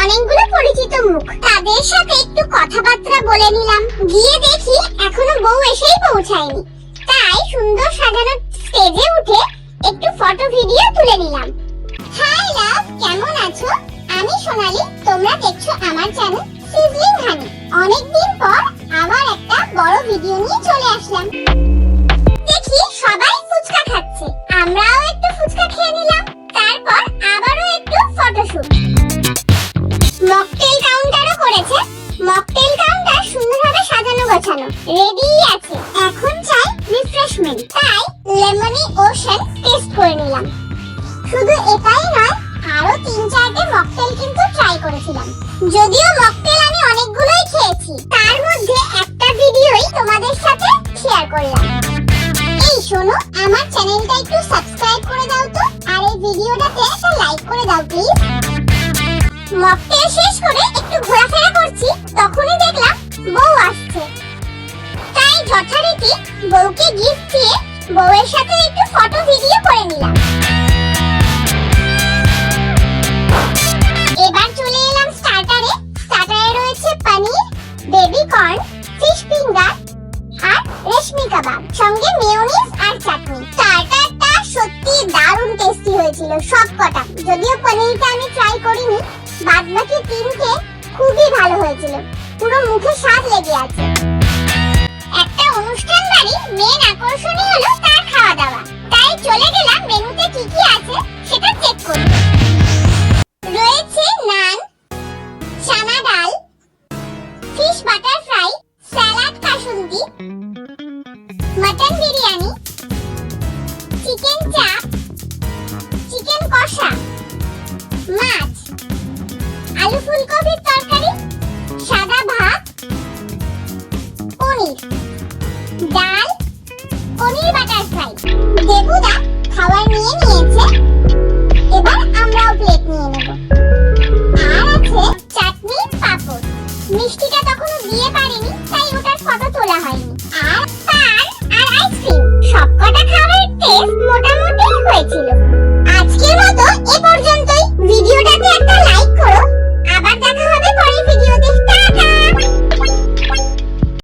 অনেকগুলো পরিচিত মুখ, তাদের সাথে একটু কথাবার্তা বলে নিলাম। গিয়ে দেখি এখনো বউ এসেই পৌঁছায়নি, তাই সুন্দর সাজানো স্টেজে উঠে একটু ফটো ভিডিও তুলে নিলাম। হাই লাভ, কেমন আছো? আমি সোনালি, তোমরা দেখছো আমার চ্যানেল সিজলিং হানি। অনেকদিন পর আবার একটা বড় ভিডিও নিয়ে চলে আসলাম। দেখি সবাই ফুচকা খাচ্ছে, আমরাও একটু ফুচকা খেয়ে নিলাম। তারপর আবারও একটু ফটোশুট। মকটেল কাউন্টারও করেছে। মকটেল কাউন্টার সুন্দরভাবে সাজানো গোছানো, রেডি আছে। এখন চাই রিফ্রেশমেন্ট, তাই লেমনি ওশান টেস্ট করে নিলাম। শুধু এটাই নয়, আরো 3-4টে মকটেল কিন্তু ট্রাই করেছিলাম। যদিও মকটেল আমি অনেকগুলোই খেয়েছি, তার মধ্যে একটা ভিডিওই তোমাদের সাথে শেয়ার করলাম। এই শোনো, আমার চ্যানেলটা একটু সাবস্ক্রাইব করে দাও তো, আর এই ভিডিওটাতে একটা লাইক করে দাও প্লিজ। মকটেল শেষ করে একটু ঘোরাফেরা করছি, তখনই দেখলাম বউ আসছে। তাই যথারীতি বউকে গিফট দিয়ে বউয়ের সাথে একটু ফটো ভিডিও করে নিলাম। এবার চলে এলাম স্টার্টারে। স্টার্টারে রয়েছে পনির, বেবি কর্ন, ফিশ ফিঙ্গার আর রেশমি কাবাব, সঙ্গে মেয়োনিজ আর চাটনি। স্টার্টারটা সত্যি দারুণ টেস্টি হয়েছিল সবকটা। যদিও পনিরটা আমি ট্রাই করিনি, বাদবাকি 3টে খুবই ভালো হয়েছিল, পুরো মুখে স্বাদ লেগে আছে। একটা অনুষ্ঠান বাড়ি, মেন আকর্ষণই হলো তার খাওয়া দাওয়া, তাই চলে গেলাম মেনুতে কি কি আছে সেটা চেক করতে। রয়েছে নান, চানা ডাল, fish butter fry, salad kasundi, mutton biryani, chicken চাপ, চিকেন কষা, মাছ, আলু ফুলকপির তরকারি, সাদা ভাত, পনির, ডাল, পনির বাটার ফ্রাই। দেবুদা খাবার নিয়ে